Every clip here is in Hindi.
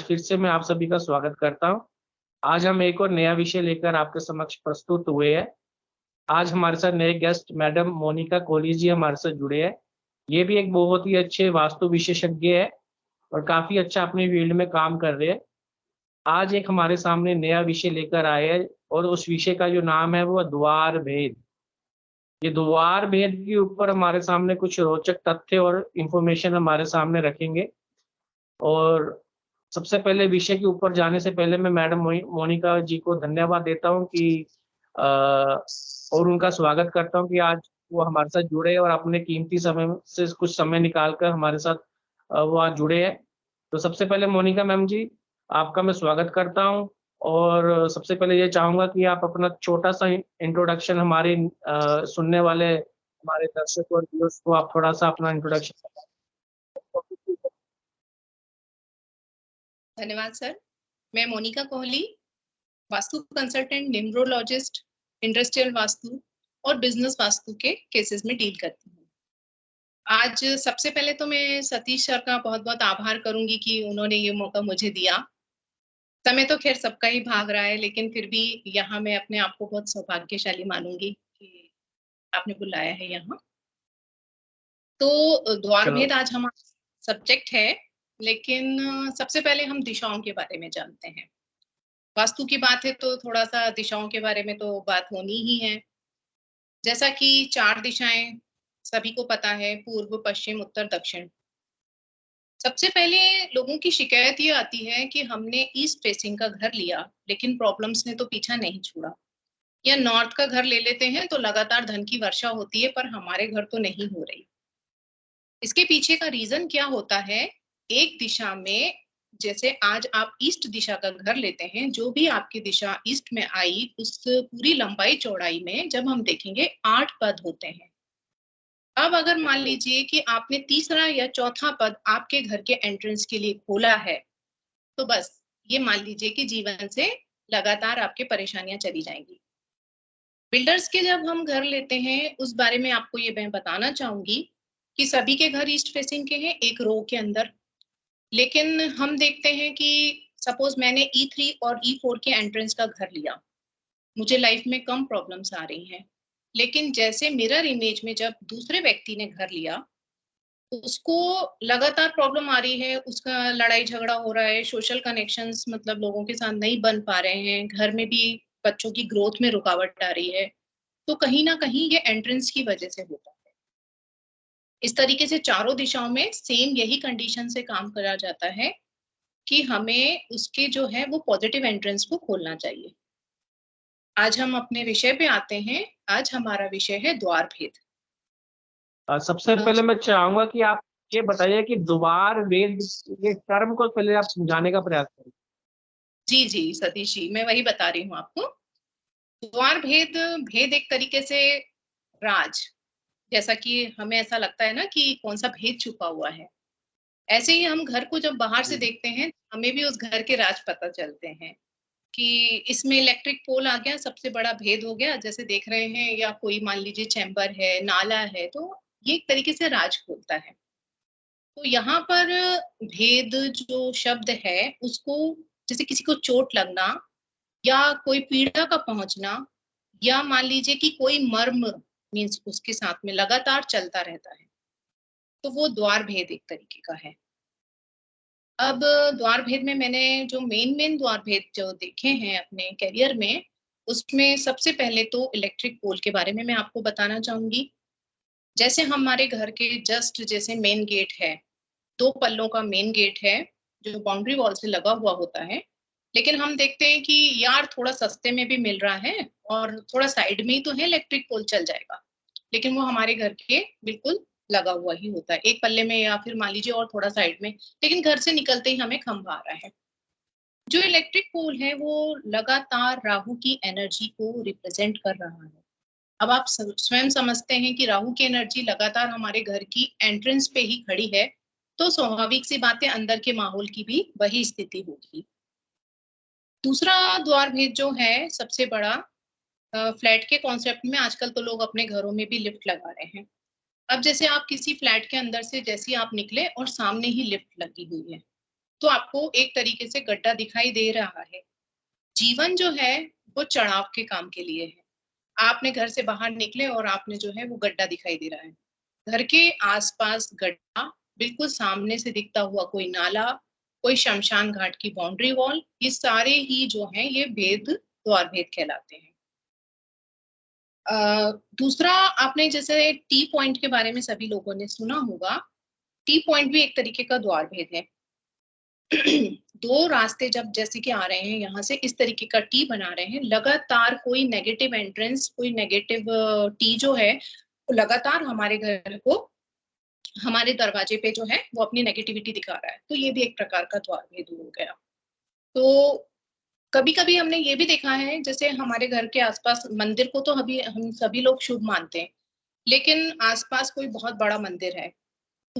फिर से मैं आप सभी का स्वागत करता हूँ। आज हम एक और नया विषय लेकर आपके समक्ष प्रस्तुत हुए हैं। आज हमारे साथ नए गेस्ट मैडम मोनिका कोहली जी हमारे साथ जुड़े हैं। ये भी एक बहुत ही अच्छे वास्तु विशेषज्ञ है और काफ़ी अच्छा अपनी फील्ड में काम कर रहे हैं। आज एक हमारे सामने नया विषय लेकर आए हैं और उस विषय का जो नाम है वो द्वार भेद। ये द्वार भेद के ऊपर हमारे सामने कुछ रोचक तथ्य और इन्फॉर्मेशन हमारे सामने रखेंगे। और सबसे पहले विषय के ऊपर जाने से पहले मैं मैडम मोनिका जी को धन्यवाद देता हूँ कि और उनका स्वागत करता हूँ कि आज वो हमारे साथ जुड़े और अपने कीमती समय से कुछ समय निकाल कर हमारे साथ वो आज जुड़े हैं। तो सबसे पहले मोनिका मैम जी, आपका मैं स्वागत करता हूँ और सबसे पहले ये चाहूँगा कि आप अपना छोटा-सा इंट्रोडक्शन हमारे सुनने वाले हमारे दर्शक और व्यूअर्स को आप थोड़ा-सा अपना इंट्रोडक्शन बताएँ। धन्यवाद सर। मैं Monika Kohli, vastu consultant, numerologist, industrial vastu और बिजनेस वास्तु के केसेस में डील करती हूँ। आज सबसे पहले तो मैं सतीश सर का बहुत-बहुत आभार करूँगी कि उन्होंने ये मौका मुझे दिया। समय तो ख़ैर सबका ही भाग रहा है, लेकिन फिर भी यहाँ मैं अपने आप को बहुत सौभाग्यशाली मानूँगी कि आपने बुलाया है यहाँ। तो द्वार चलो। भेद आज हमारा सब्जेक्ट है, लेकिन सबसे पहले हम दिशाओं के बारे में जानते हैं। वास्तु की बात है तो थोड़ा-सा दिशाओं के बारे में तो बात होनी ही है। जैसा कि 4 दिशाएँ सभी को पता है, पूर्व, पश्चिम, उत्तर, दक्षिण। सबसे पहले लोगों की शिकायत ये आती है कि हमने ईस्ट फेसिंग का घर लिया, लेकिन प्रॉब्लम्स ने तो पीछा नहीं छोड़ा। या नॉर्थ का घर ले लेते हैं तो लगातार धन की वर्षा होती है, पर हमारे घर तो नहीं हो रही। इसके पीछे का रीज़न क्या होता है? एक दिशा में जैसे आज आप ईस्ट दिशा का घर लेते हैं, जो भी आपकी दिशा ईस्ट में आई, उस पूरी लंबाई-चौड़ाई में जब हम देखेंगे 8 पद होते हैं। अब अगर मान लीजिए कि आपने तीसरा या चौथा पद आपके घर के एंट्रेंस के लिए खोला है, तो बस ये मान लीजिए कि जीवन से लगातार आपकी परेशानियाँ चली जाएँगी। बिल्डर्स के जब हम घर लेते हैं, उस बारे में आपको ये मैं बताना चाहूँगी कि सभी के घर ईस्ट फेसिंग के हैं, एक रो के अंदर। लेकिन हम देखते हैं कि सपोज़ मैंने E3 और E4 के एंट्रेंस का घर लिया। मुझे लाइफ में कम प्रॉब्लम्स आ रही हैं। लेकिन जैसे मिरर इमेज में जब दूसरे व्यक्ति ने घर लिया, उसको लगातार प्रॉब्लम आ रही है, उसका लड़ाई-झगड़ा हो रहा है, सोशल कनेक्शंस मतलब लोगों के साथ नहीं बन पा रहे हैं, घर में भी बच्चों की ग्रोथ में रुकावट आ रही है। तो कहीं न कहीं ये एंट्रेंस की वजह से होता है। इस तरीके से चारों दिशाओं में सेम यही कंडीशन से काम करा जाता है कि हमें उसके जो है वो पॉजिटिव एंट्रेंस को खोलना चाहिए। आज हम अपने विषय पे आते हैं। आज हमारा विषय है द्वार भेद। सबसे अ, पहले मैं चाहूँगा कि आप ये बताइए कि द्वार वेद ये टर्म को पहले आप समझाने का प्रयास करें। जी, जी, सतीश जी, मैं वही बता रही हूँ आपको। द्वार भेद, भेद एक तरीके से राज, जैसा कि हमें ऐसा लगता है ना कि कौन-सा भेद छुपा हुआ है। ऐसे ही हम घर को जब बाहर से जी। देखते हैं, हमें भी उस घर के राज पता चलते हैं कि इसमें इलेक्ट्रिक पोल आ गया, सबसे बड़ा भेद हो गया, जैसे देख रहे हैं या कोई मान लीजिए चैम्बर है, नाला है, तो ये एक तरीके से राज खोलता है। तो यहाँ पर भेद जो शब्द है, उसको जैसे किसी को चोट लगना या कोई पीड़ा का पहुँचना या मान लीजिए कि कोई मर्म मीन्स उसके साथ में लगातार चलता रहता है, तो वो द्वार भेद एक तरीके का है। अब द्वार भेद में मैंने जो मेन द्वार भेद जो देखे हैं अपने करियर में, उसमें सबसे पहले तो इलेक्ट्रिक पोल के बारे में मैं आपको बताना चाहूँगी। जैसे हमारे घर के जस्ट जैसे मेन गेट है, 2 पल्लों का मेन गेट है, जो बाउंड्री वॉल से लगा हुआ होता है। लेकिन हम देखते हैं कि यार थोड़ा सस्ते में भी मिल रहा है और थोड़ा साइड में ही तो है, इलेक्ट्रिक पोल चल जाएगा। लेकिन वो हमारे घर के बिल्कुल लगा हुआ ही होता है। एक पल्ले में या फिर मान लीजिए और थोड़ा साइड में, लेकिन घर से निकलते ही हमें खंभा आ रहा है। जो इलेक्ट्रिक पोल है वो लगातार राहु की एनर्जी को रिप्रेजेंट कर रहा है। अब आप स्वयं समझते हैं कि राहु की एनर्जी लगातार हमारे घर की एंट्रेंस पे ही खड़ी है, तो स्वाभाविक सी बात है अंदर के माहौल की भी वही स्थिति होगी। दूसरा द्वार भेद जो है सबसे बड़ा, फ्लैट के कॉन्सेप्ट में आजकल तो लोग अपने घरों में भी लिफ्ट लगा रहे हैं। अब जैसे आप किसी फ्लैट के अंदर से जैसे ही आप निकले और सामने ही लिफ्ट लगी हुई है, तो आपको एक तरीके से गड्ढा दिखाई दे रहा है। जीवन जो है वो चढ़ाव के काम के लिए है। आपने घर से बाहर निकले और आपने जो है वो गड्ढा दिखाई दे रहा है। घर के आसपास गड्ढा, बिल्कुल सामने से दिखता हुआ कोई नाला, कोई शमशान घाट की बाउंड्री वॉल, ये सारे ही जो हैं ये भेद, द्वार भेद कहलाते हैं। दूसरा, आपने जैसे टी पॉइंट के बारे में सभी लोगों ने सुना होगा। टी पॉइंट भी एक तरीके का द्वार भेद है। दो रास्ते जब जैसे कि आ रहे हैं, यहाँ से इस तरीके का टी बना रहे हैं, लगातार कोई नेगेटिव एंट्रेंस, कोई नेगेटिव टी जो है वो लगातार हमारे घर को, हमारे दरवाजे पे जो है वो अपनी नेगेटिविटी दिखा रहा है, तो ये भी एक प्रकार का द्वार भेद हो गया। तो कभी कभी हमने ये भी देखा है, जैसे हमारे घर के आसपास मंदिर को तो अभी हम सभी लोग शुभ मानते हैं, लेकिन आसपास कोई बहुत बड़ा मंदिर है,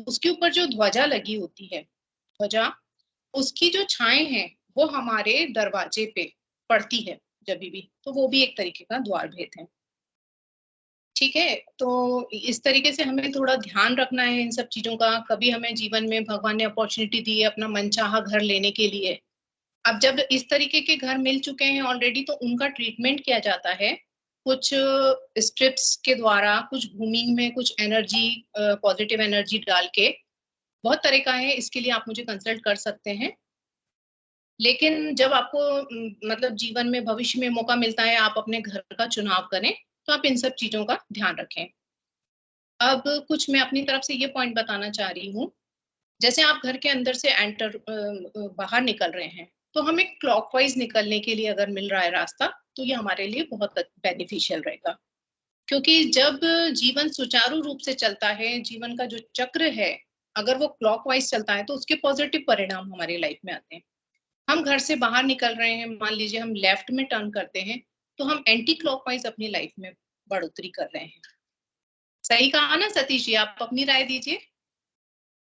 उसके ऊपर जो ध्वजा लगी होती है, ध्वजा, उसकी जो छाएं हैं वो हमारे दरवाजे पे पड़ती है जब भी, तो वो भी एक तरीके का द्वार भेद है। ठीक है, तो इस तरीके से हमें थोड़ा ध्यान रखना है इन सब चीजों का। कभी हमें जीवन में भगवान ने अपॉर्चुनिटी दी है अपना मनचाहा घर लेने के लिए, अब जब इस तरीके के घर मिल चुके हैं ऑलरेडी, तो उनका ट्रीटमेंट किया जाता है कुछ स्ट्रिप्स के द्वारा, कुछ भूमि में कुछ एनर्जी, पॉजिटिव एनर्जी डाल के। बहुत तरीका है, इसके लिए आप मुझे कंसल्ट कर सकते हैं। लेकिन जब आपको मतलब जीवन में भविष्य में मौका मिलता है, आप अपने घर का चुनाव करें, तो आप इन सब चीजों का ध्यान रखें। अब कुछ मैं अपनी तरफ से ये पॉइंट बताना चाह रही हूँ। जैसे आप घर के अंदर से बाहर निकल रहे हैं, तो हमें क्लॉकवाइज निकलने के लिए अगर मिल रहा है रास्ता, तो ये हमारे लिए बहुत बेनिफिशियल रहेगा। क्योंकि जब जीवन सुचारू रूप से चलता है, जीवन का जो चक्र है, अगर वो क्लॉकवाइज चलता है, तो उसके पॉजिटिव परिणाम हमारी लाइफ में आते हैं। हम घर से बाहर निकल रहे हैं, मान लीजिए हम लेफ्ट में टर्न करते हैं, तो हम एंटी क्लॉकवाइज अपनी लाइफ में बढ़ोतरी कर रहे हैं। सही कहा ना सतीश जी? आप अपनी राय दीजिए।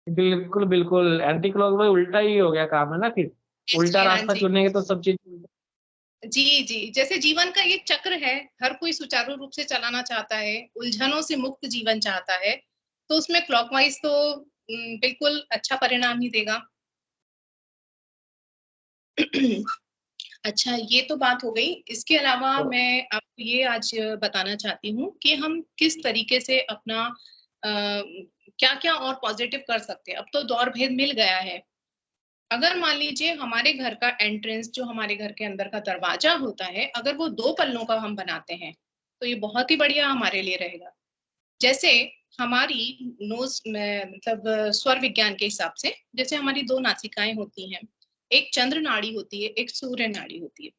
बिल्कुल, बिल्कुल, एंटी क्लॉकवाइज उल्टा ही हो गया काम है ना फिर। उल्टा जी, हाँ रास्ता जी। चुनेंगे तो सब चीज़ जी, जी। जैसे जीवन का ये चक्र है, हर कोई सुचारू रूप से चलाना चाहता है, उलझनों से मुक्त जीवन चाहता है, तो उसमें क्लॉकवाइज तो बिल्कुल अच्छा परिणाम ही देगा। अच्छा, ये तो बात हो गई। इसके अलावा तो मैं आपको ये आज बताना चाहती हूँ कि हम किस तरीके से अपना क्या-क्या और पॉजिटिव कर सकते हैं। अब तो दौर भेद मिल गया है। अगर मान लीजिए हमारे घर का एंट्रेंस, जो हमारे घर के अंदर का दरवाजा होता है, अगर वो 2 पल्लों का हम बनाते हैं, तो ये बहुत ही बढ़िया हमारे लिए रहेगा। जैसे हमारी नोज़ में मतलब स्वर विज्ञान के हिसाब से, जैसे हमारी 2 नासिकाएँ होती हैं, एक चंद्र नाड़ी होती है, एक सूर्य नाड़ी होती है।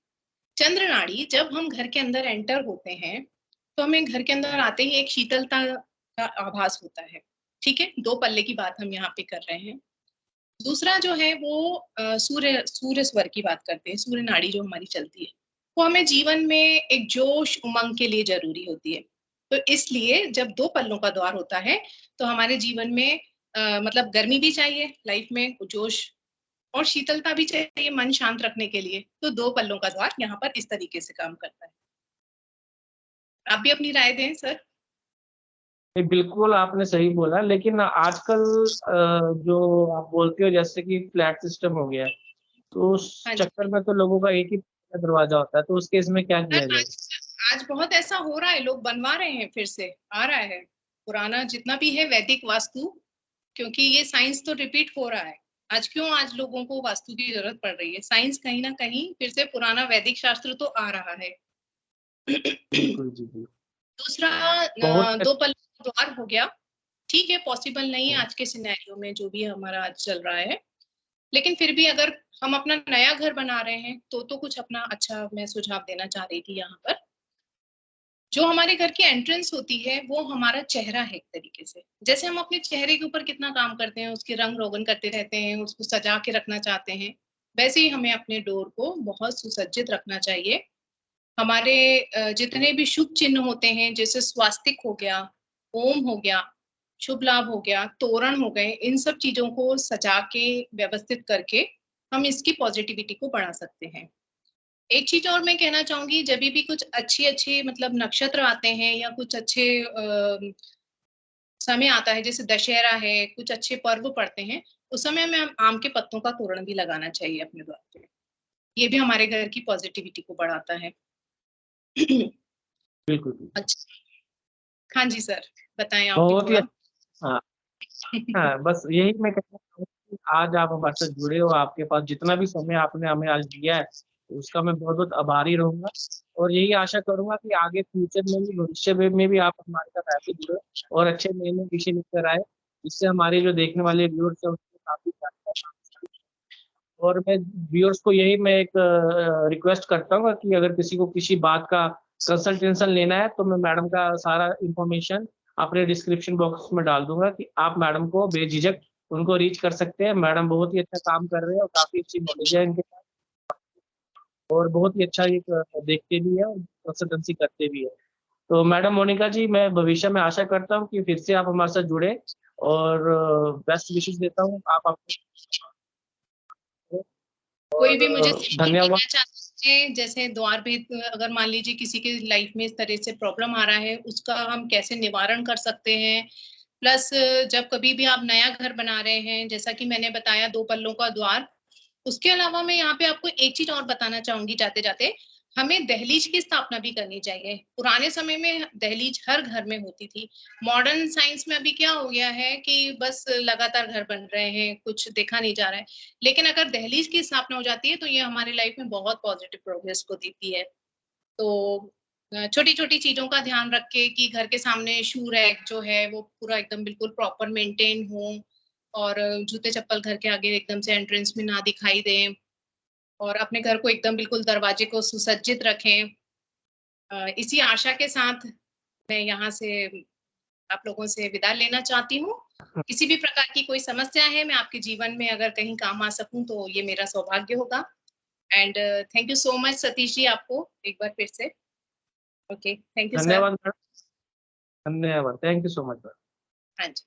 चंद्र नाड़ी जब हम घर के अंदर एंटर होते हैं, तो हमें घर के अंदर आते ही एक शीतलता का आभास होता है। ठीक है? 2 पल्ले की बात हम यहाँ पे कर रहे हैं। दूसरा जो है वो सूर्य सूर्य स्वर की बात करते हैं, सूर्य नाड़ी जो हमारी चलती है। वो हमें जीवन में एक जोश, उमंग के लिए ज़रूरी होती है। तो इसलिए जब 2 पल्लों का द्वार होता है, तो हमारे जीवन में मतलब गर्मी भी चाहिए लाइफ में, जोश और शीतलता भी चाहिए मन शांत रखने के लिए। तो 2 पल्लों का द्वार यहाँ पर इस तरीके से काम करता है। आप भी अपनी राय दें सर। ये बिल्कुल आपने सही बोला, लेकिन आजकल जो आप बोलते हो जैसे कि फ्लैट सिस्टम हो गया है, तो उस हाँ चक्कर जी। में तो लोगों का एक ही दरवाज़ा होता है, तो उस केस में क्या सर किया जाए? आज बहुत ऐसा हो रहा है, लोग बनवा रहे हैं फिर से, आ रहा है। पुराना जितना भी है वैदिक वास्तु, क्योंकि ये साइंस तो रिपीट हो रहा है। आज लोगों को वास्तु की ज़रूरत पड़ रही है। साइंस कहीं न कहीं फिर से पुराना वैदिक शास्त्र तो आ रहा है। बिल्कुल, जी, जी। दूसरा, बहुत 2 पल्ला द्वार हो गया। ठीक है, पॉसिबल नहीं है अच्छे आज के सिनेरियो में जो भी हमारा आज चल रहा है। लेकिन फिर भी अगर हम अपना नया घर बना रहे हैं, तो कुछ अपना अच्छा मैं सुझाव देना चाह रही थी यहाँ पर। जो हमारे घर की एंट्रेंस होती है, वो हमारा चेहरा है एक तरीके से। जैसे हम अपने चेहरे के ऊपर कितना काम करते हैं, उसके रंग-रोगन करते रहते हैं, उसको सजा के रखना चाहते हैं, वैसे ही हमें अपने डोर को बहुत सुसज्जित रखना चाहिए। हमारे जितने भी शुभ चिन्ह होते हैं, जैसे स्वास्तिक हो गया, ओम हो गया, शुभ लाभ हो गया, तोरण हो गए, इन सब चीज़ों को सजा के, व्यवस्थित करके हम इसकी पॉज़िटिविटी को बढ़ा सकते हैं। एक चीज़ और मैं कहना चाहूँगी, जभी भी कुछ अच्छे-अच्छे मतलब नक्षत्र आते हैं या कुछ अच्छे समय आता है, जैसे दशहरा है, कुछ अच्छे पर्व पड़ते हैं, उस समय हमें आम के पत्तों का तोरण भी लगाना चाहिए अपने द्वार पे। ये भी हमारे घर की पॉजिटिविटी को बढ़ाता है। बिल्कुल, बिल्कुल। अच्छा, हाँ जी सर, बताएँ आप भी बहुत ही थोड़ा? हाँ, हाँ, बस यही मैं कहना चाहूँगा कि आज आप हमारे साथ जुड़े हो, आपके पास जितना भी समय आपने हमें आज दिया है, उसका मैं बहुत-बहुत आभारी रहूँगा और यही आशा करूँगा कि आगे फ्यूचर में भी, भविष्य में भी आप हमारे साथ ऐसे जुड़े और अच्छे नए-नए विषय लेकर आएँ, जिससे हमारे जो देखने वाले व्यूअर्स हैं, उसको काफ़ी जानकारी। और मैं व्यूअर्स को यही मैं एक रिक्वेस्ट करता हूँ कि अगर किसी को किसी बात का कंसल्टेशन लेना है, तो मैं मैडम का सारा इन्फॉर्मेशन अपने डिस्क्रिप्शन बॉक्स में डाल दूँगा कि आप मैडम को बेझिझक उनको रीच कर सकते हैं। मैडम बहुत ही अच्छा काम कर रहे हैं और काफ़ी अच्छी नॉलेज है इनके पास और बहुत ही अच्छा ये देखते भी हैं और कंसल्टेंसी करते भी हैं। तो मैडम मोनिका जी, मैं भविष्य में आशा करता हूँ कि फिर से आप हमारे साथ जुड़े और बेस्ट विशेस देता हूँ। आप अपने कोई भी मुझे और सवाल धन्यवाद। करना चाहते हैं, जैसे द्वार भेद अगर मान लीजिए किसी के लाइफ में इस तरह से प्रॉब्लम आ रहा है, उसका हम कैसे निवारण कर सकते हैं? प्लस जब कभी भी आप नया घर बना रहे हैं, जैसा कि मैंने बताया 2 पल्लों का द्वार, उसके अलावा मैं यहाँ पे आपको एक चीज़ और बताना चाहूँगी जाते-जाते, हमें दहलीज की स्थापना भी करनी चाहिए। पुराने समय में दहलीज हर घर में होती थी। मॉडर्न साइंस में अभी क्या हो गया है कि बस लगातार घर बन रहे हैं, कुछ देखा नहीं जा रहा है। लेकिन अगर दहलीज की स्थापना हो जाती है, तो ये हमारी लाइफ में बहुत पॉजिटिव प्रोग्रेस को देती है। तो छोटी-छोटी चीज़ों का ध्यान रख के कि घर के सामने शू रैक जो है, वो पूरा एकदम बिल्कुल प्रॉपर मेंटेन हो और जूते-चप्पल घर के आगे एकदम से एंट्रेंस में ना दिखाई दें और अपने घर को एकदम बिल्कुल दरवाजे को सुसज्जित रखें। इसी आशा के साथ मैं यहाँ से आप लोगों से विदा लेना चाहती हूँ। किसी भी प्रकार की कोई समस्या है, मैं आपके जीवन में अगर कहीं काम आ सकूँ, तो ये मेरा सौभाग्य होगा and thank you so much Satish ji आपको एक बार फिर से। Okay, thank you sir. धन्यवाद मैडम, धन्यवाद। Thank you so much madam. हाँ जी।